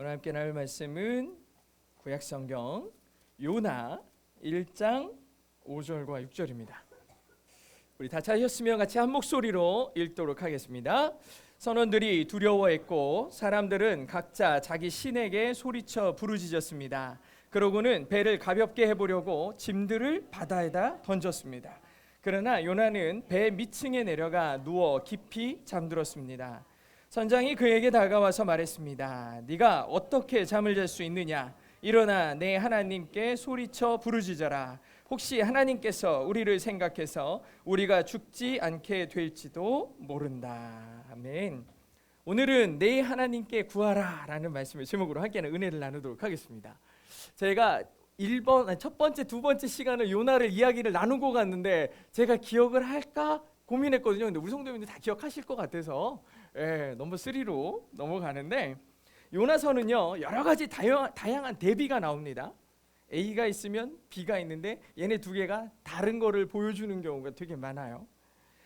오늘 함께 나눌 말씀은 구약성경 요나 1장 5절과 6절입니다. 우리 다 찾으셨으면 같이 한 목소리로 읽도록 하겠습니다. 선원들이 두려워했고 사람들은 각자 자기 신에게 소리쳐 부르짖었습니다. 그러고는 배를 가볍게 해보려고 짐들을 바다에다 던졌습니다. 그러나 요나는 배 밑층에 내려가 누워 깊이 잠들었습니다. 선장이 그에게 다가와서 말했습니다. 네가 어떻게 잠을 잘 수 있느냐? 일어나 내 하나님께 소리쳐 부르짖어라. 혹시 하나님께서 우리를 생각해서 우리가 죽지 않게 될지도 모른다. 아멘. 오늘은 내 하나님께 구하라 라는 말씀을 제목으로 함께하는 은혜를 나누도록 하겠습니다. 제가 첫 번째, 두 번째 시간을 요나를 이야기를 나누고 갔는데 제가 기억을 할까 고민했거든요. 근데 우리 성도님들 다 기억하실 것 같아서 넘버 3로 넘어가는데, 요나서는요 여러 가지 다양한 대비가 나옵니다. A가 있으면 B가 있는데 얘네 두 개가 다른 거를 보여주는 경우가 되게 많아요.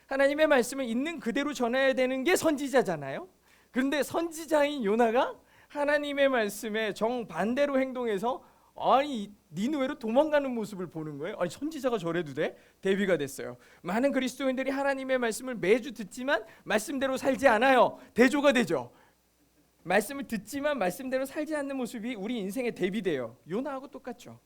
하나님의 말씀을 있는 그대로 전해야 되는 게 선지자잖아요. 그런데 선지자인 요나가 하나님의 말씀에 정반대로 행동해서 아니 니누웨로 도망가는 모습을 보는 거예요. 아니 선지자가 저래도 돼? 대비가 됐어요. 많은 그리스도인들이 하나님의 말씀을 매주 듣지만 말씀대로 살지 않아요. 대조가 되죠. 말씀을 듣지만 말씀대로 살지 않는 모습이 우리 인생에 대비돼요. 요나하고 똑같죠.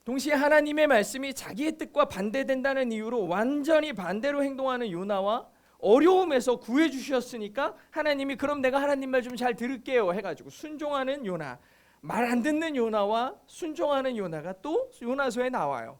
동시에 하나님의 말씀이 자기의 뜻과 반대된다는 이유로 완전히 반대로 행동하는 요나와 어려움에서 구해 주셨으니까 하나님이 그럼 내가 하나님 말 좀 잘 들을게요 해가지고 순종하는 요나, 말 안 듣는 요나와 순종하는 요나가 또 요나서에 나와요.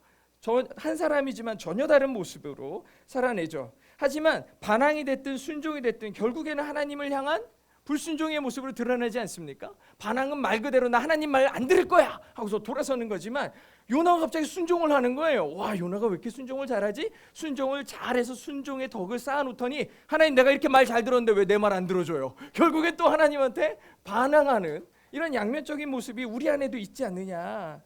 한 사람이지만 전혀 다른 모습으로 살아내죠. 하지만 반항이 됐든 순종이 됐든 결국에는 하나님을 향한 불순종의 모습으로 드러나지 않습니까? 반항은 말 그대로 나 하나님 말 안 들을 거야 하고서 돌아서는 거지만 요나가 갑자기 순종을 하는 거예요. 와, 요나가 왜 이렇게 순종을 잘하지? 순종을 잘해서 순종의 덕을 쌓아놓더니 하나님 내가 이렇게 말 잘 들었는데 왜 내 말 안 들어줘요? 결국에 또 하나님한테 반항하는 이런 양면적인 모습이 우리 안에도 있지 않느냐,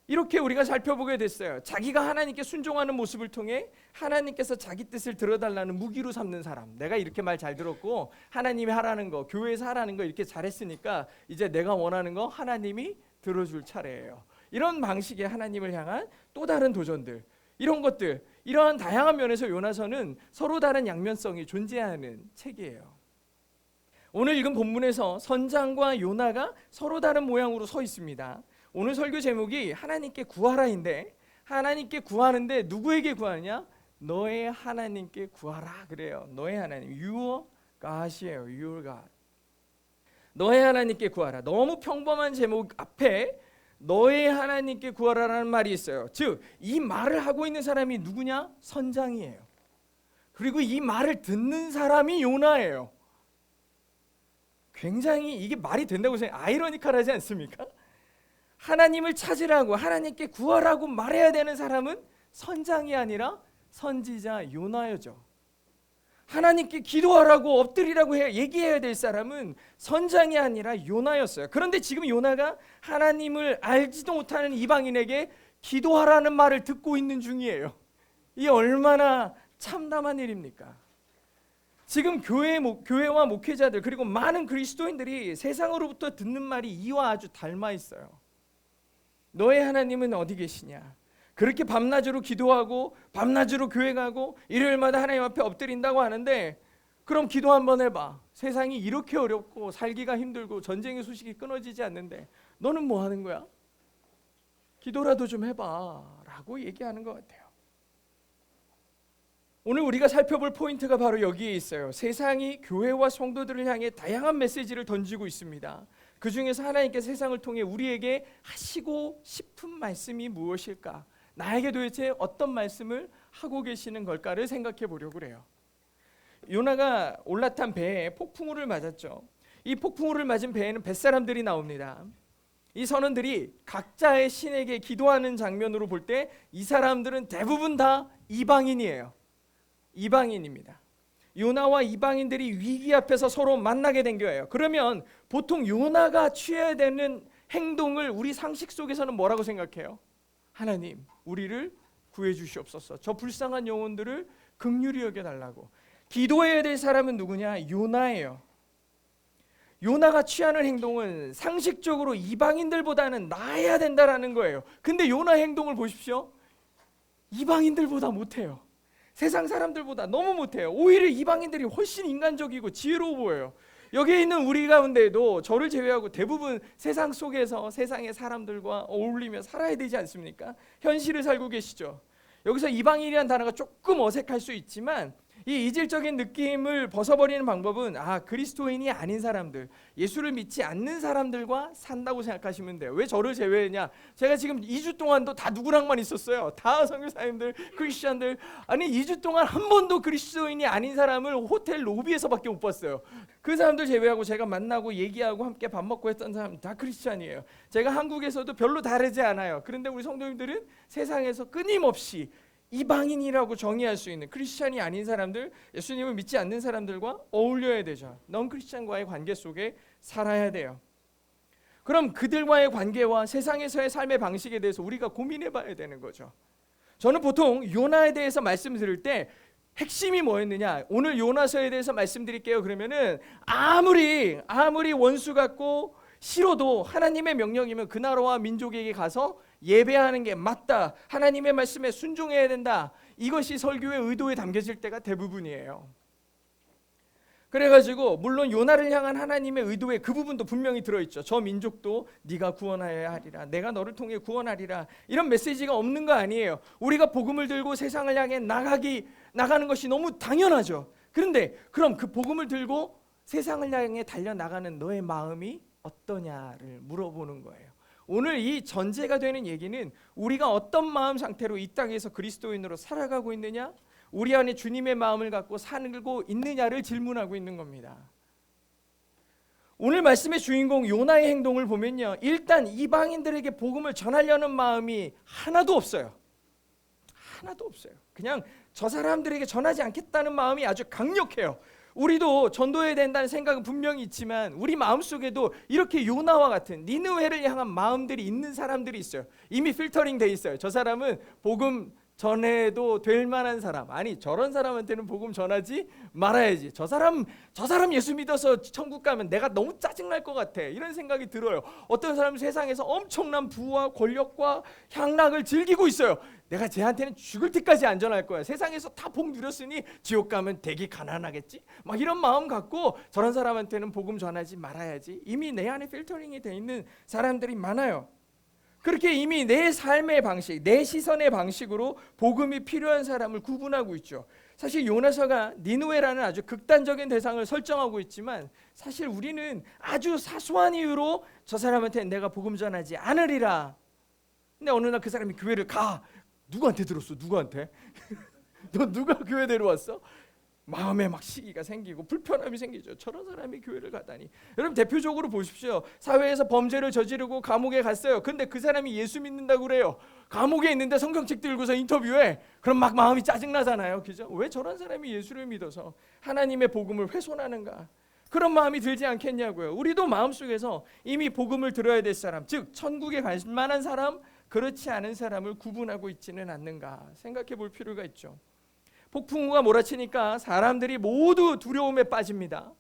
이렇게 우리가 살펴보게 됐어요. 자기가 하나님께 순종하는 모습을 통해 하나님께서 자기 뜻을 들어달라는 무기로 삼는 사람. 내가 이렇게 말 잘 들었고 하나님이 하라는 거, 교회에서 하라는 거 이렇게 잘했으니까 이제 내가 원하는 거 하나님이 들어줄 차례예요. 이런 방식의 하나님을 향한 또 다른 도전들, 이런 것들, 이러한 다양한 면에서 요나서는 서로 다른 양면성이 존재하는 책이에요. 오늘 읽은 본문에서 선장과 요나가 서로 다른 모양으로 서 있습니다. 오늘 설교 제목이 하나님께 구하라인데, 하나님께 구하는데 누구에게 구하느냐? 너의 하나님께 구하라 그래요. 너의 하나님, your God이에요. your God. 너의 하나님께 구하라. 너무 평범한 제목 앞에 너의 하나님께 구하라라는 말이 있어요. 즉, 이 말을 하고 있는 사람이 누구냐? 선장이에요. 그리고 이 말을 듣는 사람이 요나예요. 굉장히 이게 말이 된다고 생각해요. 아이러니컬하지 않습니까? 하나님을 찾으라고, 하나님께 구하라고 말해야 되는 사람은 선장이 아니라 선지자 요나여죠. 하나님께 기도하라고 엎드리라고 얘기해야 될 사람은 선장이 아니라 요나였어요. 그런데 지금 요나가 하나님을 알지도 못하는 이방인에게 기도하라는 말을 듣고 있는 중이에요. 이게 얼마나 참담한 일입니까? 지금 교회와 목회자들 그리고 많은 그리스도인들이 세상으로부터 듣는 말이 이와 아주 닮아 있어요. 너의 하나님은 어디 계시냐? 그렇게 밤낮으로 기도하고 밤낮으로 교회 가고 일요일마다 하나님 앞에 엎드린다고 하는데, 그럼 기도 한번 해봐. 세상이 이렇게 어렵고 살기가 힘들고 전쟁의 소식이 끊어지지 않는데 너는 뭐 하는 거야? 기도라도 좀 해봐 라고 얘기하는 것 같아요. 오늘 우리가 살펴볼 포인트가 바로 여기에 있어요. 세상이 교회와 성도들을 향해 다양한 메시지를 던지고 있습니다. 그 중에서 하나님께서 세상을 통해 우리에게 하시고 싶은 말씀이 무엇일까? 나에게 도대체 어떤 말씀을 하고 계시는 걸까를 생각해 보려고 그래요. 요나가 올라탄 배에 폭풍우를 맞았죠. 이 폭풍우를 맞은 배에는 뱃사람들이 나옵니다. 이 선원들이 각자의 신에게 기도하는 장면으로 볼 때 이 사람들은 대부분 다 이방인이에요. 이방인입니다. 요나와 이방인들이 위기 앞에서 서로 만나게 된 거예요. 그러면 보통 요나가 취해야 되는 행동을 우리 상식 속에서는 뭐라고 생각해요? 하나님, 우리를 구해 주시옵소서. 저 불쌍한 영혼들을 긍휼히 여겨 달라고. 기도해야 될 사람은 누구냐? 요나예요. 요나가 취하는 행동은 상식적으로 이방인들보다는 나아야 된다라는 거예요. 근데 요나 행동을 보십시오. 이방인들보다 못해요. 세상 사람들보다 너무 못해요. 오히려 이방인들이 훨씬 인간적이고 지혜로워 보여요. 여기에 있는 우리 가운데도 저를 제외하고 대부분 세상 속에서 세상의 사람들과 어울리며 살아야 되지 않습니까? 현실을 살고 계시죠. 여기서 이방인이라는 단어가 조금 어색할 수 있지만 이 이질적인 느낌을 벗어버리는 방법은 그리스도인이 아닌 사람들, 예수를 믿지 않는 사람들과 산다고 생각하시면 돼요. 왜 저를 제외했냐? 제가 지금 2주 동안도 다 누구랑만 있었어요. 다 선교사님들, 크리스찬들. 아니 2주 동안 한 번도 그리스도인이 아닌 사람을 호텔 로비에서밖에 못 봤어요. 그 사람들 제외하고 제가 만나고 얘기하고 함께 밥 먹고 했던 사람 다 크리스찬이에요. 제가 한국에서도 별로 다르지 않아요. 그런데 우리 성도님들은 세상에서 끊임없이 이방인이라고 정의할 수 있는 크리스찬이 아닌 사람들, 예수님을 믿지 않는 사람들과 어울려야 되죠. 넌 크리스찬과의 관계 속에 살아야 돼요. 그럼 그들과의 관계와 세상에서의 삶의 방식에 대해서 우리가 고민해 봐야 되는 거죠. 저는 보통 요나에 대해서 말씀드릴 때 핵심이 뭐였느냐? 오늘 요나서에 대해서 말씀드릴게요. 그러면은 아무리 원수 같고 싫어도 하나님의 명령이면 그 나라와 민족에게 가서 예배하는 게 맞다. 하나님의 말씀에 순종해야 된다. 이것이 설교의 의도에 담겨질 때가 대부분이에요. 그래가지고 물론 요나를 향한 하나님의 의도에 그 부분도 분명히 들어있죠. 저 민족도 네가 구원하여야 하리라. 내가 너를 통해 구원하리라. 이런 메시지가 없는 거 아니에요. 우리가 복음을 들고 세상을 향해 나가는 것이 너무 당연하죠. 그런데 그럼 그 복음을 들고 세상을 향해 달려나가는 너의 마음이 어떠냐를 물어보는 거예요. 오늘 이 전제가 되는 얘기는 우리가 어떤 마음 상태로 이 땅에서 그리스도인으로 살아가고 있느냐, 우리 안에 주님의 마음을 갖고 살고 있느냐를 질문하고 있는 겁니다. 오늘 말씀의 주인공 요나의 행동을 보면요, 일단 이방인들에게 복음을 전하려는 마음이 하나도 없어요. 하나도 없어요. 그냥 저 사람들에게 전하지 않겠다는 마음이 아주 강력해요. 우리도 전도해야 된다는 생각은 분명히 있지만 우리 마음속에도 이렇게 요나와 같은 니느웨를 향한 마음들이 있는 사람들이 있어요. 이미 필터링 돼 있어요. 저 사람은 복음 전해도 될 만한 사람, 아니 저런 사람한테는 복음 전하지 말아야지. 저 사람 예수 믿어서 천국 가면 내가 너무 짜증날 것 같아, 이런 생각이 들어요. 어떤 사람은 세상에서 엄청난 부와 권력과 향락을 즐기고 있어요. 내가 쟤한테는 죽을 때까지 안전할 거야. 세상에서 다 복 누렸으니 지옥 가면 되게 가난하겠지, 막 이런 마음 갖고 저런 사람한테는 복음 전하지 말아야지. 이미 내 안에 필터링이 돼 있는 사람들이 많아요. 그렇게 이미 내 삶의 방식, 내 시선의 방식으로 복음이 필요한 사람을 구분하고 있죠. 사실 요나서가 니느웨라는 아주 극단적인 대상을 설정하고 있지만 사실 우리는 아주 사소한 이유로 저 사람한테 내가 복음 전하지 않으리라. 근데 어느 날 그 사람이 교회를 가. 누구한테 들었어? 누구한테? 너 누가 교회 데려왔어? 마음에 막 시기가 생기고 불편함이 생기죠. 저런 사람이 교회를 가다니. 여러분 대표적으로 보십시오. 사회에서 범죄를 저지르고 감옥에 갔어요. 근데 그 사람이 예수 믿는다고 그래요. 감옥에 있는데 성경책 들고서 인터뷰해. 그럼 막 마음이 짜증나잖아요. 그죠? 왜 저런 사람이 예수를 믿어서 하나님의 복음을 훼손하는가? 그런 마음이 들지 않겠냐고요. 우리도 마음속에서 이미 복음을 들어야 될 사람, 즉 천국에 갈 만한 사람, 그렇지 않은 사람을 구분하고 있지는 않는가 생각해 볼 필요가 있죠. 폭풍우가 몰아치니까 사람들이 모두 두려움에 빠집니다.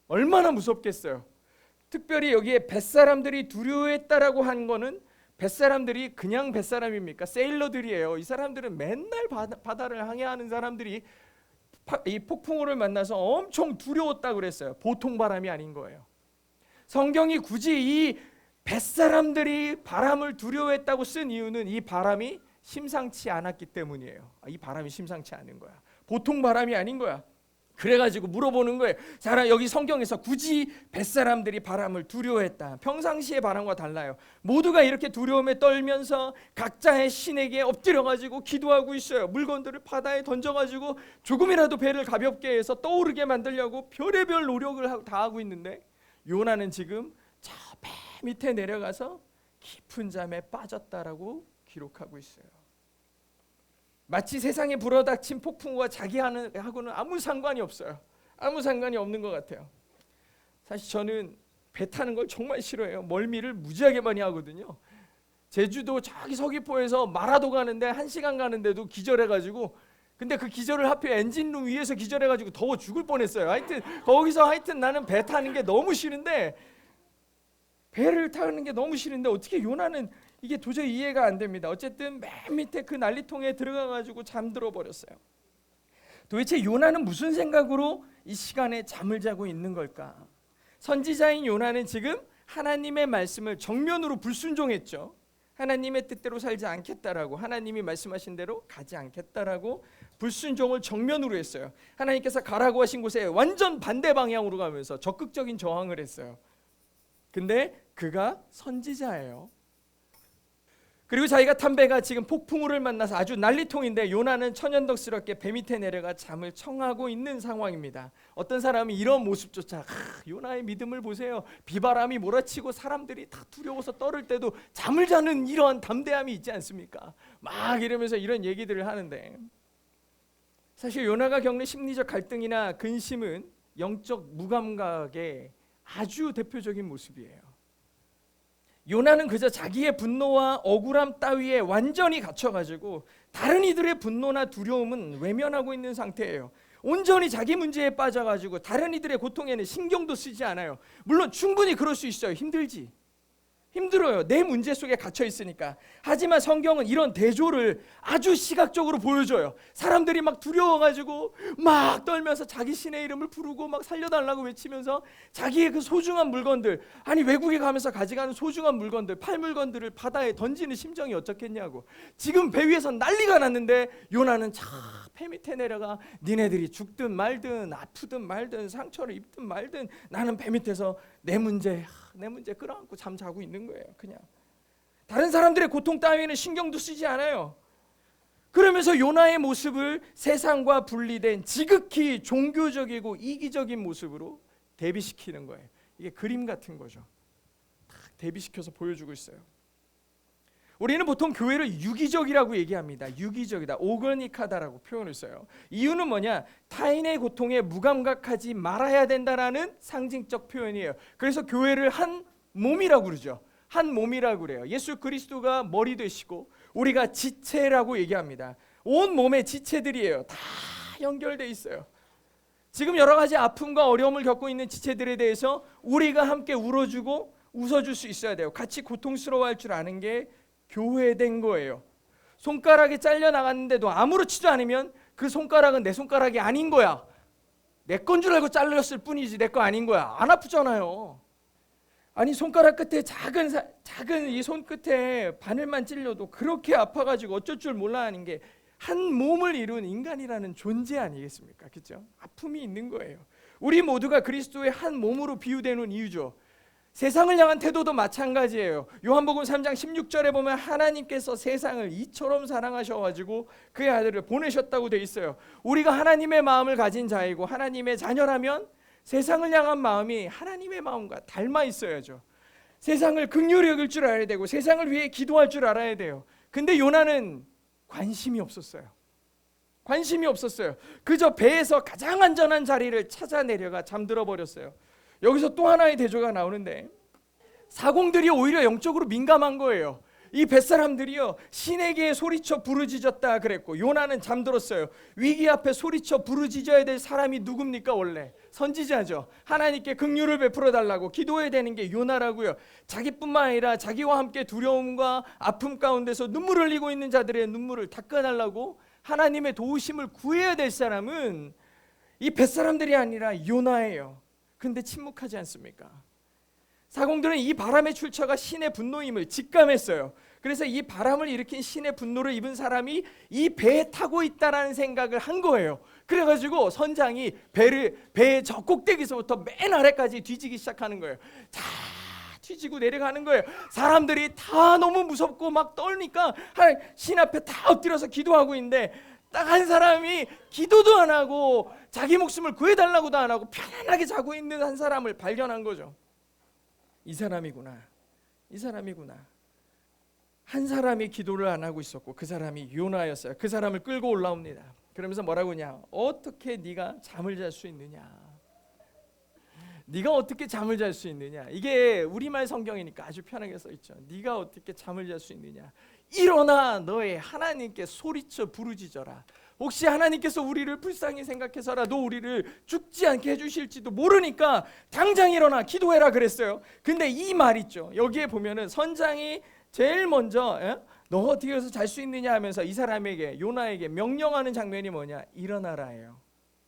얼마나 무섭겠어요. 특별히 여기에 뱃사람들이 두려워했다라고 한 거는 뱃사람들이 그냥 뱃사람입니까? 세일러들이에요. 이 사람들은 맨날 바다를 항해하는 사람들이 이 폭풍우를 만나서 엄청 두려웠다고 그랬어요. 보통 바람이 아닌 거예요. 성경이 굳이 이 뱃사람들이 바람을 두려워했다고 쓴 이유는 이 바람이 심상치 않았기 때문이에요. 이 바람이 심상치 않은 거야. 보통 바람이 아닌 거야. 그래가지고 물어보는 거예요. 여기 성경에서 굳이 뱃사람들이 바람을 두려워했다. 평상시의 바람과 달라요. 모두가 이렇게 두려움에 떨면서 각자의 신에게 엎드려가지고 기도하고 있어요. 물건들을 바다에 던져가지고 조금이라도 배를 가볍게 해서 떠오르게 만들려고 별의별 노력을 다 하고 있는데 요나는 지금 저 배 밑에 내려가서 깊은 잠에 빠졌다라고 기록하고 있어요. 마치 세상에 불어닥친 폭풍우와 자기하고는 아무 상관이 없어요. 아무 상관이 없는 것 같아요. 사실 저는 배 타는 걸 정말 싫어해요. 멀미를 무지하게 많이 하거든요. 제주도 저기 서귀포에서 마라도 가는데 1시간 가는데도 기절해가지고 근데 그 기절을 하필 엔진룸 위에서 기절해가지고 더워 죽을 뻔했어요. 하여튼 거기서 나는 배 타는 게 너무 싫은데, 배를 타는 게 너무 싫은데 어떻게 요나는 이게 도저히 이해가 안 됩니다. 어쨌든 맨 밑에 그 난리통에 들어가가지고 잠들어 버렸어요. 도대체 요나는 무슨 생각으로 이 시간에 잠을 자고 있는 걸까? 선지자인 요나는 지금 하나님의 말씀을 정면으로 불순종했죠. 하나님의 뜻대로 살지 않겠다라고, 하나님이 말씀하신 대로 가지 않겠다라고 불순종을 정면으로 했어요. 하나님께서 가라고 하신 곳에 완전 반대 방향으로 가면서 적극적인 저항을 했어요. 근데 그가 선지자예요. 그리고 자기가 탄 배가 지금 폭풍우를 만나서 아주 난리통인데 요나는 천연덕스럽게 배 밑에 내려가 잠을 청하고 있는 상황입니다. 어떤 사람이 이런 모습조차 요나의 믿음을 보세요. 비바람이 몰아치고 사람들이 다 두려워서 떨을 때도 잠을 자는 이러한 담대함이 있지 않습니까? 막 이러면서 이런 얘기들을 하는데, 사실 요나가 겪는 심리적 갈등이나 근심은 영적 무감각의 아주 대표적인 모습이에요. 요나는 그저 자기의 분노와 억울함 따위에 완전히 갇혀가지고 다른 이들의 분노나 두려움은 외면하고 있는 상태예요. 온전히 자기 문제에 빠져가지고 다른 이들의 고통에는 신경도 쓰지 않아요. 물론 충분히 그럴 수 있어요. 힘들어요. 내 문제 속에 갇혀 있으니까. 하지만 성경은 이런 대조를 아주 시각적으로 보여줘요. 사람들이 막 두려워가지고 막 떨면서 자기 신의 이름을 부르고 막 살려달라고 외치면서 자기의 그 소중한 물건들, 아니 외국에 가면서 가져가는 소중한 물건들, 팔물건들을 바다에 던지는 심정이 어떻겠냐고. 지금 배 위에서 난리가 났는데 요나는 배 밑에 내려가 니네들이 죽든 말든 아프든 말든 상처를 입든 말든 나는 배 밑에서 내 문제 끌어안고 잠자고 있는 거예요. 그냥 다른 사람들의 고통 따위에는 신경도 쓰지 않아요. 그러면서 요나의 모습을 세상과 분리된 지극히 종교적이고 이기적인 모습으로 대비시키는 거예요. 이게 그림 같은 거죠. 딱 대비시켜서 보여주고 있어요. 우리는 보통 교회를 유기적이라고 얘기합니다. 유기적이다, 오거닉하다라고 표현을 써요. 이유는 뭐냐? 타인의 고통에 무감각하지 말아야 된다라는 상징적 표현이에요. 그래서 교회를 한 몸이라고 그러죠. 한 몸이라고 그래요. 예수 그리스도가 머리 되시고 우리가 지체라고 얘기합니다. 온 몸의 지체들이에요. 다 연결돼 있어요. 지금 여러 가지 아픔과 어려움을 겪고 있는 지체들에 대해서 우리가 함께 울어주고 웃어줄 수 있어야 돼요. 같이 고통스러워할 줄 아는 게 교회된 거예요. 손가락이 잘려 나갔는데도 아무렇지도 않으면 그 손가락은 내 손가락이 아닌 거야. 내 건 줄 알고 잘렸을 뿐이지 내 거 아닌 거야. 안 아프잖아요. 아니 손가락 끝에 작은 이 손 끝에 바늘만 찔려도 그렇게 아파가지고 어쩔 줄 몰라 하는 게 한 몸을 이룬 인간이라는 존재 아니겠습니까? 그렇죠? 아픔이 있는 거예요. 우리 모두가 그리스도의 한 몸으로 비유되는 이유죠. 세상을 향한 태도도 마찬가지예요. 요한복음 3장 16절에 보면 하나님께서 세상을 이처럼 사랑하셔가지고 그의 아들을 보내셨다고 돼 있어요. 우리가 하나님의 마음을 가진 자이고 하나님의 자녀라면 세상을 향한 마음이 하나님의 마음과 닮아 있어야죠. 세상을 긍휼히 여길 줄 알아야 되고 세상을 위해 기도할 줄 알아야 돼요. 근데 요나는 관심이 없었어요. 그저 배에서 가장 안전한 자리를 찾아 내려가 잠들어 버렸어요. 여기서 또 하나의 대조가 나오는데 사공들이 오히려 영적으로 민감한 거예요. 이 뱃사람들이요 신에게 소리쳐 부르짖었다 그랬고 요나는 잠들었어요. 위기 앞에 소리쳐 부르짖어야 될 사람이 누굽니까? 원래 선지자죠. 하나님께 긍휼을 베풀어 달라고 기도해야 되는 게 요나라고요. 자기뿐만 아니라 자기와 함께 두려움과 아픔 가운데서 눈물을 흘리고 있는 자들의 눈물을 닦아달라고 하나님의 도우심을 구해야 될 사람은 이 뱃사람들이 아니라 요나예요. 근데 침묵하지 않습니까? 사공들은 이 바람의 출처가 신의 분노임을 직감했어요. 그래서 이 바람을 일으킨 신의 분노를 입은 사람이 이 배에 타고 있다라는 생각을 한 거예요. 그래가지고 선장이 배의 저 꼭대기서부터 맨 아래까지 뒤지기 시작하는 거예요. 다 뒤지고 내려가는 거예요. 사람들이 다 너무 무섭고 막 떨니까 신 앞에 다 엎드려서 기도하고 있는데 딱 한 사람이 기도도 안 하고 자기 목숨을 구해달라고도 안 하고 편안하게 자고 있는 한 사람을 발견한 거죠. 이 사람이구나. 한 사람이 기도를 안 하고 있었고 그 사람이 요나였어요. 그 사람을 끌고 올라옵니다. 그러면서 뭐라고 하냐? 어떻게 네가 잠을 잘 수 있느냐? 네가 어떻게 잠을 잘 수 있느냐? 이게 우리말 성경이니까 아주 편하게 써 있죠. 네가 어떻게 잠을 잘 수 있느냐? 일어나 너의 하나님께 소리쳐 부르짖어라. 혹시 하나님께서 우리를 불쌍히 생각해서라도 우리를 죽지 않게 해주실지도 모르니까 당장 일어나 기도해라 그랬어요. 근데 이 말 있죠. 여기에 보면은 선장이 제일 먼저 너 어떻게 해서 잘 수 있느냐 하면서 이 사람에게, 요나에게 명령하는 장면이 뭐냐? 일어나라예요.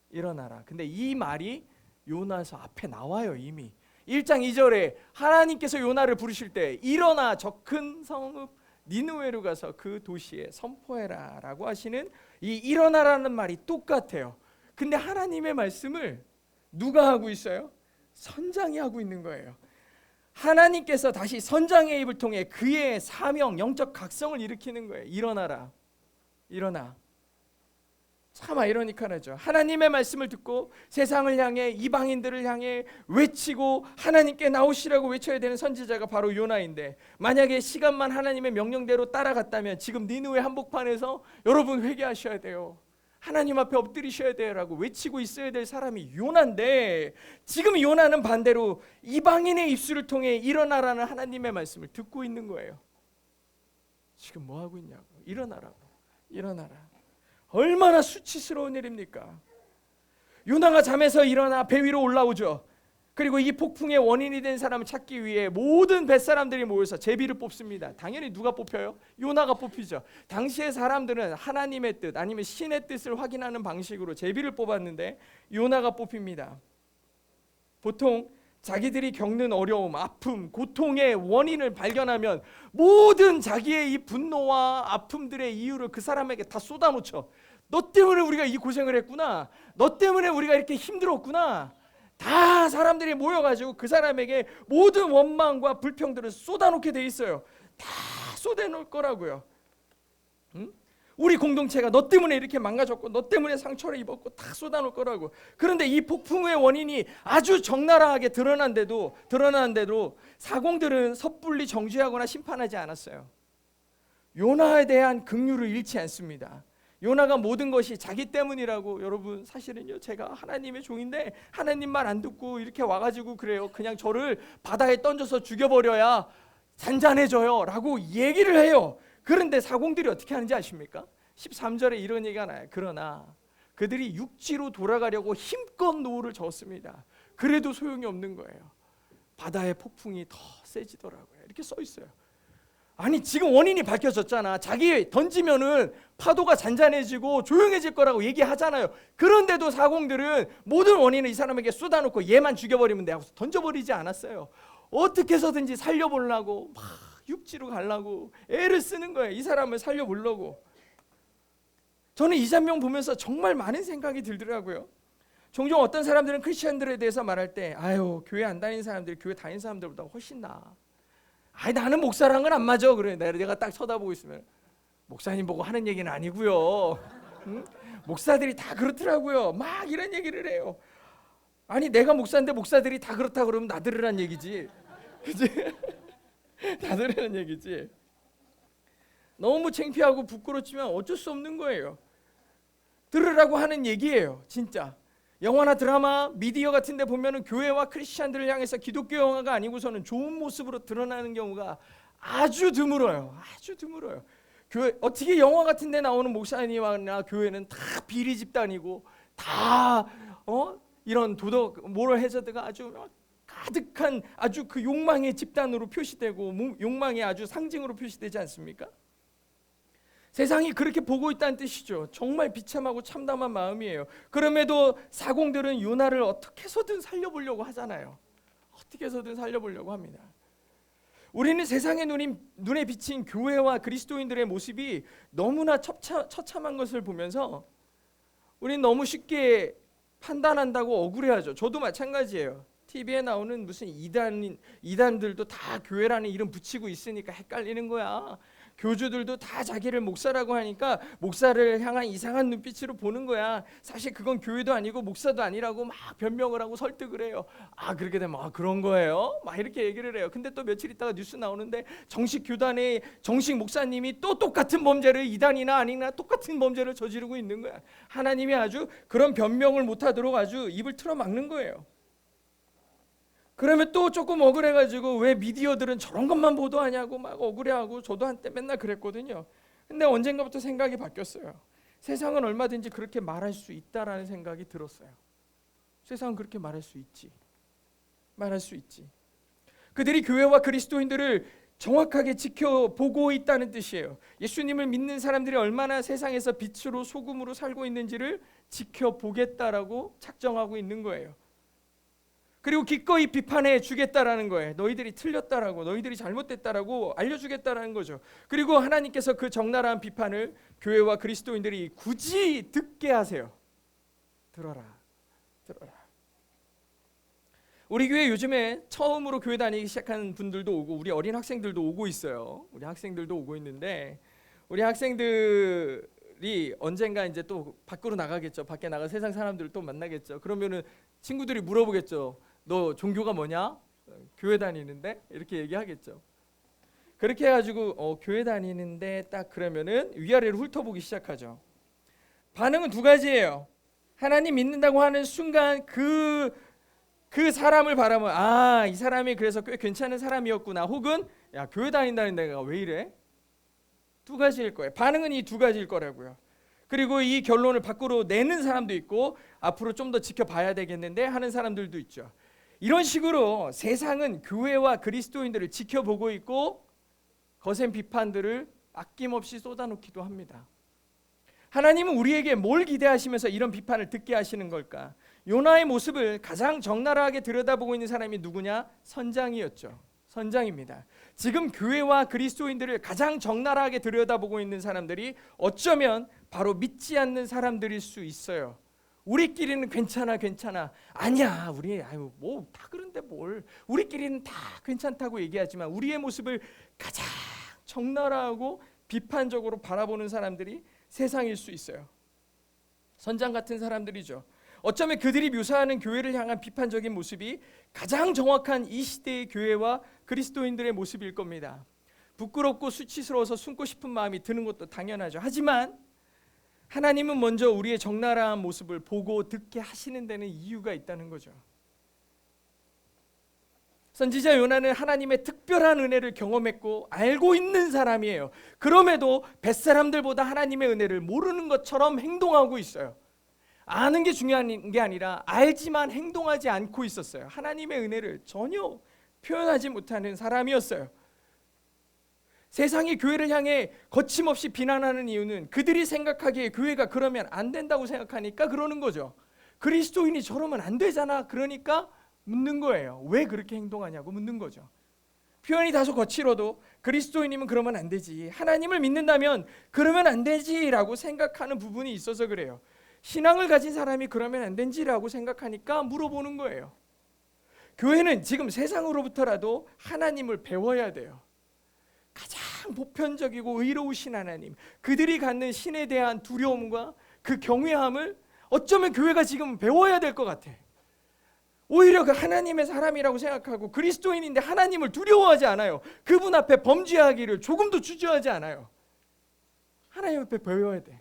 일어나라. 근데 이 말이 요나서 앞에 나와요. 이미 1장 2절에 하나님께서 요나를 부르실 때 일어나 저 큰 성읍 니느웨로 가서 그 도시에 선포해라 라고 하시는 이 일어나라는 말이 똑같아요. 근데 하나님의 말씀을 누가 하고 있어요? 선장이 하고 있는 거예요. 하나님께서 다시 선장의 입을 통해 그의 사명, 영적 각성을 일으키는 거예요. 일어나라, 일어나. 참 아이러니컬하죠. 하나님의 말씀을 듣고 세상을 향해, 이방인들을 향해 외치고 하나님께 나오시라고 외쳐야 되는 선지자가 바로 요나인데, 만약에 시간만 하나님의 명령대로 따라갔다면 지금 니느웨 한복판에서 여러분 회개하셔야 돼요, 하나님 앞에 엎드리셔야 돼요 라고 외치고 있어야 될 사람이 요나인데, 지금 요나는 반대로 이방인의 입술을 통해 일어나라는 하나님의 말씀을 듣고 있는 거예요. 지금 뭐 하고 있냐고. 일어나라고. 일어나라. 얼마나 수치스러운 일입니까? 요나가 잠에서 일어나 배 위로 올라오죠. 그리고 이 폭풍의 원인이 된 사람을 찾기 위해 모든 뱃사람들이 모여서 제비를 뽑습니다. 당연히 누가 뽑혀요? 요나가 뽑히죠. 당시의 사람들은 하나님의 뜻 아니면 신의 뜻을 확인하는 방식으로 제비를 뽑았는데 요나가 뽑힙니다. 보통 자기들이 겪는 어려움, 아픔, 고통의 원인을 발견하면 모든 자기의 이 분노와 아픔들의 이유를 그 사람에게 다 쏟아놓죠. 너 때문에 우리가 이 고생을 했구나, 너 때문에 우리가 이렇게 힘들었구나. 다 사람들이 모여가지고 그 사람에게 모든 원망과 불평들을 쏟아놓게 돼 있어요. 다 쏟아놓을 거라고요. 응? 우리 공동체가 너 때문에 이렇게 망가졌고 너 때문에 상처를 입었고 다 쏟아놓을 거라고. 그런데 이 폭풍의 원인이 아주 적나라하게 드러난데도 사공들은 섣불리 정죄하거나 심판하지 않았어요. 요나에 대한 긍휼을 잃지 않습니다. 요나가 모든 것이 자기 때문이라고, 여러분 사실은요, 제가 하나님의 종인데 하나님 말 안 듣고 이렇게 와가지고 그래요, 그냥 저를 바다에 던져서 죽여버려야 잔잔해져요 라고 얘기를 해요. 그런데 사공들이 어떻게 하는지 아십니까? 13절에 이런 얘기가 나요. 그러나 그들이 육지로 돌아가려고 힘껏 노를 저었습니다. 그래도 소용이 없는 거예요. 바다의 폭풍이 더 세지더라고요. 이렇게 써 있어요. 아니 지금 원인이 밝혀졌잖아. 자기 던지면은 파도가 잔잔해지고 조용해질 거라고 얘기하잖아요. 그런데도 사공들은 모든 원인을 이 사람에게 쏟아놓고 얘만 죽여버리면 돼 하고 던져버리지 않았어요. 어떻게 해서든지 살려보려고 막 육지로 가려고 애를 쓰는 거예요. 이 사람을 살려보려고. 저는 이 장면 보면서 정말 많은 생각이 들더라고요. 종종 어떤 사람들은 크리스천들에 대해서 말할 때 아유 교회 안 다니는 사람들이 교회 다니는 사람들보다 훨씬 나아. 아니 나는 목사랑 건 안 맞아. 그래 내가 딱 쳐다보고 있으면 목사님 보고 하는 얘기는 아니고요. 응? 목사들이 다 그렇더라고요. 막 이런 얘기를 해요. 아니 내가 목사인데 목사들이 다 그렇다 그러면 나 들으란 얘기지. 그치? 다 들으란 얘기지. 너무 창피하고 부끄럽지만 어쩔 수 없는 거예요. 들으라고 하는 얘기예요. 진짜. 영화나 드라마, 미디어 같은 데 보면은 교회와 크리스찬들을 향해서 기독교 영화가 아니고서는 좋은 모습으로 드러나는 경우가 아주 드물어요. 아주 드물어요. 교회 어떻게 영화 같은 데 나오는 목사님이나 교회는 다 비리 집단이고 다 이런 도덕 모럴 해저드가 아주 가득한 아주 그 욕망의 집단으로 표시되고 욕망의 아주 상징으로 표시되지 않습니까? 세상이 그렇게 보고 있다는 뜻이죠. 정말 비참하고 참담한 마음이에요. 그럼에도 사공들은 요나를 어떻게 해서든 살려보려고 하잖아요. 어떻게 해서든 살려보려고 합니다. 우리는 세상의 눈에 비친 교회와 그리스도인들의 모습이 너무나 처참한 것을 보면서 우리는 너무 쉽게 판단한다고 억울해하죠. 저도 마찬가지예요. TV에 나오는 무슨 이단들도 다 교회라는 이름 붙이고 있으니까 헷갈리는 거야. 교주들도 다 자기를 목사라고 하니까 목사를 향한 이상한 눈빛으로 보는 거야. 사실 그건 교회도 아니고 목사도 아니라고 막 변명을 하고 설득을 해요. 아 그렇게 되면 그런 거예요? 막 이렇게 얘기를 해요. 근데 또 며칠 있다가 뉴스 나오는데 정식 교단의 정식 목사님이 또 똑같은 범죄를 이단이나 아니나 똑같은 범죄를 저지르고 있는 거야. 하나님이 아주 그런 변명을 못하도록 아주 입을 틀어막는 거예요. 그러면 또 조금 억울해가지고 왜 미디어들은 저런 것만 보도하냐고 막 억울해하고 저도 한때 맨날 그랬거든요. 근데 언젠가부터 생각이 바뀌었어요. 세상은 얼마든지 그렇게 말할 수 있다라는 생각이 들었어요. 세상은 그렇게 말할 수 있지. 말할 수 있지. 그들이 교회와 그리스도인들을 정확하게 지켜보고 있다는 뜻이에요. 예수님을 믿는 사람들이 얼마나 세상에서 빛으로 소금으로 살고 있는지를 지켜보겠다라고 작정하고 있는 거예요. 그리고 기꺼이 비판해 주겠다라는 거예요. 너희들이 틀렸다라고, 너희들이 잘못됐다라고 알려주겠다라는 거죠. 그리고 하나님께서 그 적나라한 비판을 교회와 그리스도인들이 굳이 듣게 하세요. 들어라, 들어라. 우리 교회 요즘에 처음으로 교회 다니기 시작한 분들도 오고, 우리 어린 학생들도 오고 있어요. 우리 학생들도 오고 있는데, 우리 학생들이 언젠가 이제 또 밖으로 나가겠죠. 밖에 나가 세상 사람들을 또 만나겠죠. 그러면은 친구들이 물어보겠죠. 너 종교가 뭐냐? 교회 다니는데? 이렇게 얘기하겠죠. 그렇게 해가지고 교회 다니는데 딱 그러면은 위아래로 훑어보기 시작하죠. 반응은 두 가지예요. 하나님 믿는다고 하는 순간 그 사람을 바라보면 이 사람이 그래서 꽤 괜찮은 사람이었구나. 혹은 야, 교회 다닌다는 데가 왜 이래? 두 가지일 거예요. 반응은 이 두 가지일 거라고요. 그리고 이 결론을 밖으로 내는 사람도 있고 앞으로 좀 더 지켜봐야 되겠는데 하는 사람들도 있죠. 이런 식으로 세상은 교회와 그리스도인들을 지켜보고 있고 거센 비판들을 아낌없이 쏟아놓기도 합니다. 하나님은 우리에게 뭘 기대하시면서 이런 비판을 듣게 하시는 걸까? 요나의 모습을 가장 적나라하게 들여다보고 있는 사람이 누구냐? 선장이었죠. 선장입니다. 지금 교회와 그리스도인들을 가장 적나라하게 들여다보고 있는 사람들이 어쩌면 바로 믿지 않는 사람들일 수 있어요. 우리끼리는 괜찮아. 아니야, 우리 뭐 다 그런데 뭘. 우리끼리는 다 괜찮다고 얘기하지만 우리의 모습을 가장 적나라하고 비판적으로 바라보는 사람들이 세상일 수 있어요. 선장 같은 사람들이죠. 어쩌면 그들이 묘사하는 교회를 향한 비판적인 모습이 가장 정확한 이 시대의 교회와 그리스도인들의 모습일 겁니다. 부끄럽고 수치스러워서 숨고 싶은 마음이 드는 것도 당연하죠. 하지만 하나님은 먼저 우리의 적나라한 모습을 보고 듣게 하시는 데는 이유가 있다는 거죠. 선지자 요나는 하나님의 특별한 은혜를 경험했고 알고 있는 사람이에요. 그럼에도 뱃사람들보다 하나님의 은혜를 모르는 것처럼 행동하고 있어요. 아는 게 중요한 게 아니라 알지만 행동하지 않고 있었어요. 하나님의 은혜를 전혀 표현하지 못하는 사람이었어요. 세상이 교회를 향해 거침없이 비난하는 이유는 그들이 생각하기에 교회가 그러면 안 된다고 생각하니까 그러는 거죠. 그리스도인이 저러면 안 되잖아. 그러니까 묻는 거예요. 왜 그렇게 행동하냐고 묻는 거죠. 표현이 다소 거칠어도 그리스도인이면 그러면 안 되지, 하나님을 믿는다면 그러면 안 되지라고 생각하는 부분이 있어서 그래요. 신앙을 가진 사람이 그러면 안 되지라고 생각하니까 물어보는 거예요. 교회는 지금 세상으로부터라도 하나님을 배워야 돼요. 가장 보편적이고 의로우신 하나님, 그들이 갖는 신에 대한 두려움과 그 경외함을 어쩌면 교회가 지금 배워야 될 것 같아. 오히려 그 하나님의 사람이라고 생각하고 그리스도인인데 하나님을 두려워하지 않아요. 그분 앞에 범죄하기를 조금도 주저하지 않아요. 하나님 앞에 배워야 돼.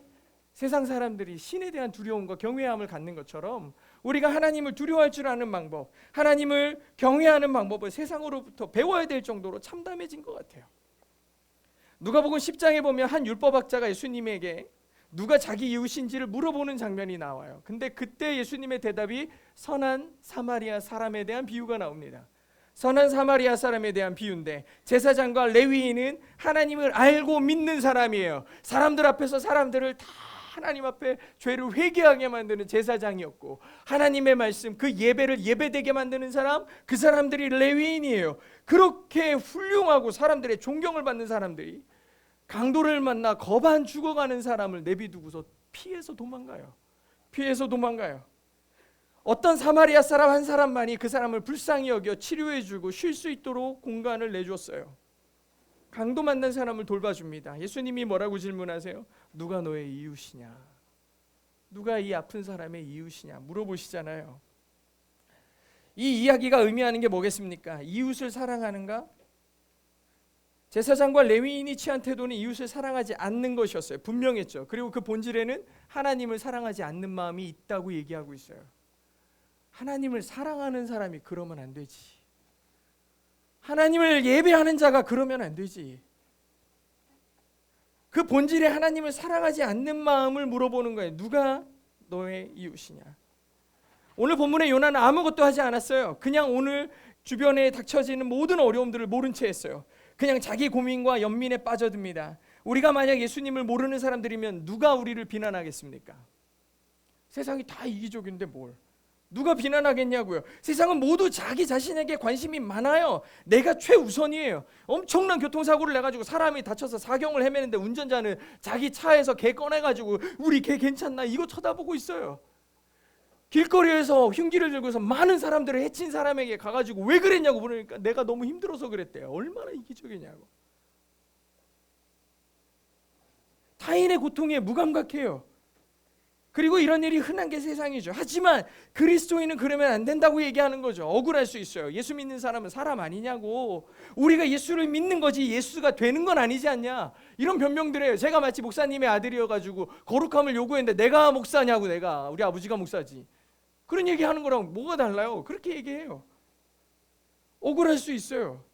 세상 사람들이 신에 대한 두려움과 경외함을 갖는 것처럼 우리가 하나님을 두려워할 줄 아는 방법, 하나님을 경외하는 방법을 세상으로부터 배워야 될 정도로 참담해진 것 같아요. 누가복음 10장에 보면 한 율법학자가 예수님에게 누가 자기 이웃인지를 물어보는 장면이 나와요. 근데 그때 예수님의 대답이 선한 사마리아 사람에 대한 비유가 나옵니다. 선한 사마리아 사람에 대한 비유인데 제사장과 레위인은 하나님을 알고 믿는 사람이에요. 사람들 앞에서 사람들을 다 하나님 앞에 죄를 회개하게 만드는 제사장이었고, 하나님의 말씀 그 예배를 예배되게 만드는 사람, 그 사람들이 레위인이에요. 그렇게 훌륭하고 사람들의 존경을 받는 사람들이 강도를 만나 거반 죽어가는 사람을 내비두고서 피해서 도망가요. 어떤 사마리아 사람 한 사람만이 그 사람을 불쌍히 여겨 치료해주고 쉴 수 있도록 공간을 내줬어요. 강도 만난 사람을 돌봐줍니다. 예수님이 뭐라고 질문하세요? 누가 너의 이웃이냐? 누가 이 아픈 사람의 이웃이냐? 물어보시잖아요. 이 이야기가 의미하는 게 뭐겠습니까? 이웃을 사랑하는가? 제사장과 레위인이 취한 태도는 이웃을 사랑하지 않는 것이었어요. 분명했죠. 그리고 그 본질에는 하나님을 사랑하지 않는 마음이 있다고 얘기하고 있어요. 하나님을 사랑하는 사람이 그러면 안 되지. 하나님을 예배하는 자가 그러면 안 되지. 그 본질에 하나님을 사랑하지 않는 마음을 물어보는 거예요. 누가 너의 이웃이냐? 오늘 본문의 요나는 아무것도 하지 않았어요. 그냥 오늘 주변에 닥쳐지는 모든 어려움들을 모른 채 했어요. 그냥 자기 고민과 연민에 빠져듭니다. 우리가 만약 예수님을 모르는 사람들이면 누가 우리를 비난하겠습니까? 세상이 다 이기적인데 뭘? 누가 비난하겠냐고요. 세상은 모두 자기 자신에게 관심이 많아요. 내가 최우선이에요. 엄청난 교통사고를 내가지고 사람이 다쳐서 사경을 헤매는데 운전자는 자기 차에서 개 꺼내가지고 우리 개 괜찮나 이거 쳐다보고 있어요. 길거리에서 흉기를 들고서 많은 사람들을 해친 사람에게 가가지고 왜 그랬냐고 물으니까 내가 너무 힘들어서 그랬대요. 얼마나 이기적이냐고. 타인의 고통에 무감각해요. 그리고 이런 일이 흔한 게 세상이죠. 하지만 그리스도인은 그러면 안 된다고 얘기하는 거죠. 억울할 수 있어요. 예수 믿는 사람은 사람 아니냐고. 우리가 예수를 믿는 거지 예수가 되는 건 아니지 않냐. 이런 변명들 해요. 제가 마치 목사님의 아들이어가지고 거룩함을 요구했는데 내가 목사냐고. 내가 우리 아버지가 목사지. 그런 얘기하는 거랑 뭐가 달라요. 그렇게 얘기해요. 억울할 수 있어요.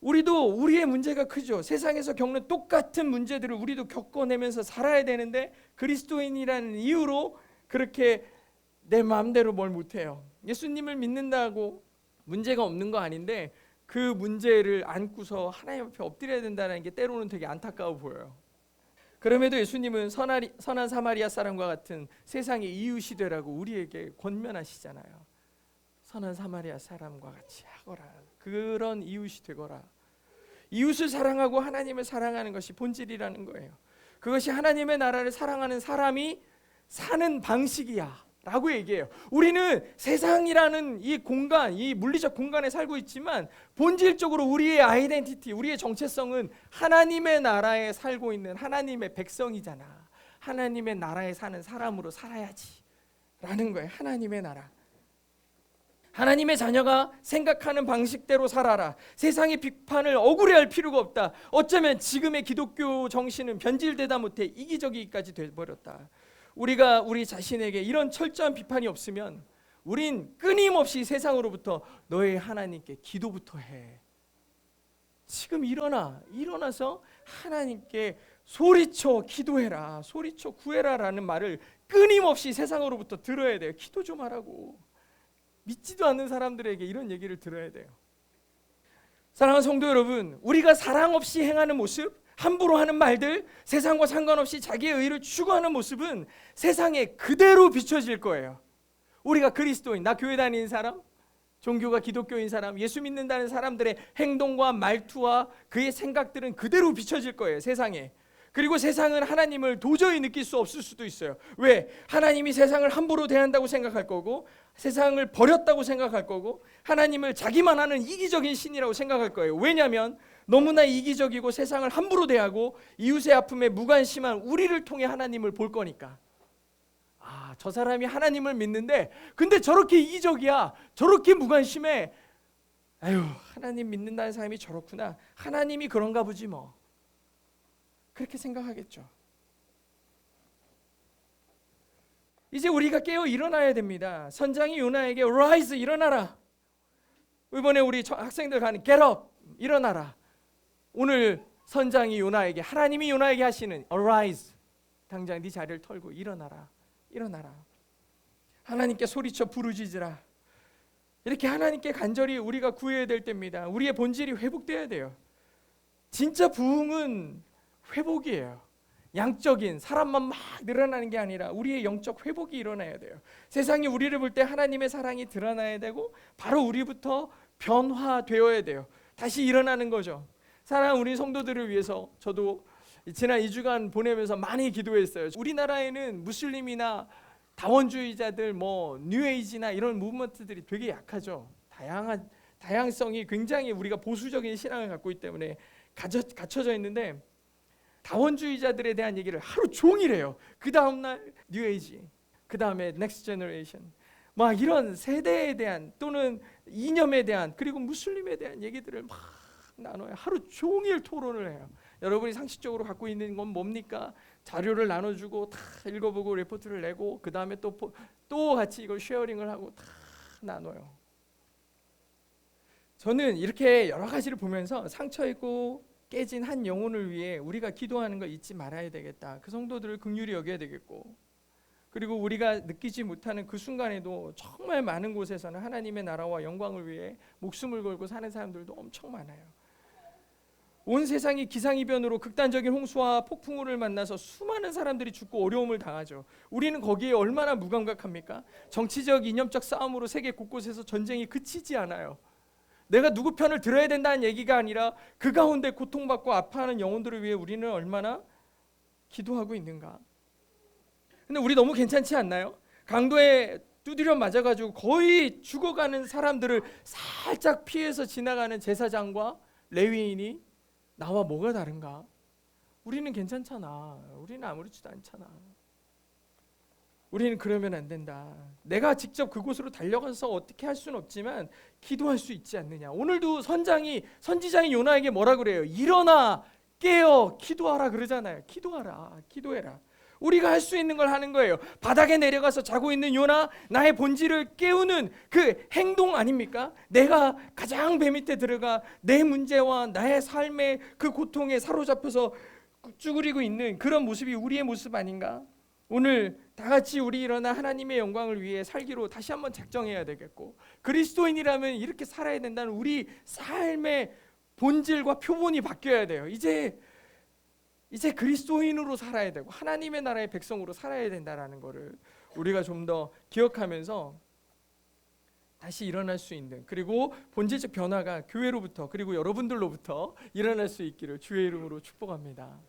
우리도 우리의 문제가 크죠. 세상에서 겪는 똑같은 문제들을 우리도 겪어내면서 살아야 되는데 그리스도인이라는 이유로 그렇게 내 마음대로 뭘 못해요. 예수님을 믿는다고 문제가 없는 거 아닌데 그 문제를 안고서 하나님 앞에 엎드려야 된다는 게 때로는 되게 안타까워 보여요. 그럼에도 예수님은 선한 사마리아 사람과 같은 세상의 이웃이 되라고 우리에게 권면하시잖아요. 선한 사마리아 사람과 같이 하거라. 그런 이웃이 되거라. 이웃을 사랑하고 하나님을 사랑하는 것이 본질이라는 거예요. 그것이 하나님의 나라를 사랑하는 사람이 사는 방식이야 라고 얘기해요. 우리는 세상이라는 이 공간, 이 물리적 공간에 살고 있지만 본질적으로 우리의 아이덴티티, 우리의 정체성은 하나님의 나라에 살고 있는 하나님의 백성이잖아. 하나님의 나라에 사는 사람으로 살아야지 라는 거예요. 하나님의 나라. 하나님의 자녀가 생각하는 방식대로 살아라. 세상의 비판을 억울해할 필요가 없다. 어쩌면 지금의 기독교 정신은 변질되다 못해 이기적이기까지 돼버렸다. 우리가 우리 자신에게 이런 철저한 비판이 없으면 우린 끊임없이 세상으로부터 너의 하나님께 기도부터 해. 지금 일어나서 하나님께 소리쳐 기도해라. 소리쳐 구해라 라는 말을 끊임없이 세상으로부터 들어야 돼요. 기도 좀 하라고. 믿지도 않는 사람들에게 이런 얘기를 들어야 돼요. 사랑하는 성도 여러분, 우리가 사랑 없이 행하는 모습, 함부로 하는 말들, 세상과 상관없이 자기의 의를 추구하는 모습은 세상에 그대로 비춰질 거예요. 우리가 그리스도인, 나 교회 다니는 사람, 종교가 기독교인 사람, 예수 믿는다는 사람들의 행동과 말투와 그의 생각들은 그대로 비춰질 거예요, 세상에. 그리고 세상은 하나님을 도저히 느낄 수 없을 수도 있어요. 왜? 하나님이 세상을 함부로 대한다고 생각할 거고, 세상을 버렸다고 생각할 거고, 하나님을 자기만 하는 이기적인 신이라고 생각할 거예요. 왜냐하면 너무나 이기적이고 세상을 함부로 대하고 이웃의 아픔에 무관심한 우리를 통해 하나님을 볼 거니까. 아, 저 사람이 하나님을 믿는데 근데 저렇게 이기적이야, 저렇게 무관심해. 아유, 하나님 믿는다는 사람이 저렇구나, 하나님이 그런가 보지 뭐, 그렇게 생각하겠죠. 이제 우리가 깨어 일어나야 됩니다. 선장이 요나에게 Rise, 일어나라. 이번에 우리 학생들 가는 Get up, 일어나라. 오늘 선장이 요나에게, 하나님이 요나에게 하시는 Arise, 당장 네 자리를 털고 일어나라. 일어나라. 하나님께 소리쳐 부르짖으라. 이렇게 하나님께 간절히 우리가 구해야 될 때입니다. 우리의 본질이 회복돼야 돼요. 진짜 부흥은 회복이에요. 양적인 사람만 막 늘어나는 게 아니라 우리의 영적 회복이 일어나야 돼요. 세상이 우리를 볼 때 하나님의 사랑이 드러나야 되고 바로 우리부터 변화되어야 돼요. 다시 일어나는 거죠. 사랑하는 우리 성도들을 위해서 저도 지난 2주간 보내면서 많이 기도했어요. 우리나라에는 무슬림이나 다원주의자들, 뉴에이지나 이런 무브먼트들이 되게 약하죠. 다양성이 굉장히, 우리가 보수적인 신앙을 갖고 있기 때문에 갖춰져 있는데, 다원주의자들에 대한 얘기를 하루 종일 해요. 그 다음날 뉴에이지, 그 다음에 넥스트 제너레이션, 막 이런 세대에 대한 또는 이념에 대한, 그리고 무슬림에 대한 얘기들을 막 나눠요. 하루 종일 토론을 해요. 여러분이 상식적으로 갖고 있는 건 뭡니까? 자료를 나눠주고 다 읽어보고 레포트를 내고 그 다음에 또 같이 이걸 쉐어링을 하고 다 나눠요. 저는 이렇게 여러 가지를 보면서 상처 있고 깨진 한 영혼을 위해 우리가 기도하는 거 잊지 말아야 되겠다. 그 성도들을 긍휼히 여겨야 되겠고, 그리고 우리가 느끼지 못하는 그 순간에도 정말 많은 곳에서는 하나님의 나라와 영광을 위해 목숨을 걸고 사는 사람들도 엄청 많아요. 온 세상이 기상이변으로 극단적인 홍수와 폭풍우를 만나서 수많은 사람들이 죽고 어려움을 당하죠. 우리는 거기에 얼마나 무감각합니까? 정치적 이념적 싸움으로 세계 곳곳에서 전쟁이 그치지 않아요. 내가 누구 편을 들어야 된다는 얘기가 아니라 그 가운데 고통받고 아파하는 영혼들을 위해 우리는 얼마나 기도하고 있는가. 근데 우리 너무 괜찮지 않나요? 강도에 두드려 맞아가지고 거의 죽어가는 사람들을 살짝 피해서 지나가는 제사장과 레위인이 나와 뭐가 다른가? 우리는 괜찮잖아. 우리는 아무렇지도 않잖아. 우리는 그러면 안 된다. 내가 직접 그곳으로 달려가서 어떻게 할 수는 없지만 기도할 수 있지 않느냐. 오늘도 선지자인 요나에게 뭐라 그래요? 일어나 깨어 기도하라 그러잖아요. 기도하라, 기도해라. 우리가 할 수 있는 걸 하는 거예요. 바닥에 내려가서 자고 있는 요나, 나의 본질을 깨우는 그 행동 아닙니까? 내가 가장 배 밑에 들어가 내 문제와 나의 삶의 그 고통에 사로잡혀서 쭈그리고 있는 그런 모습이 우리의 모습 아닌가? 오늘 다 같이 우리 일어나 하나님의 영광을 위해 살기로 다시 한번 작정해야 되겠고, 그리스도인이라면 이렇게 살아야 된다는 우리 삶의 본질과 표본이 바뀌어야 돼요. 이제 그리스도인으로 살아야 되고 하나님의 나라의 백성으로 살아야 된다라는 것을 우리가 좀 더 기억하면서 다시 일어날 수 있는, 그리고 본질적 변화가 교회로부터 그리고 여러분들로부터 일어날 수 있기를 주의 이름으로 축복합니다.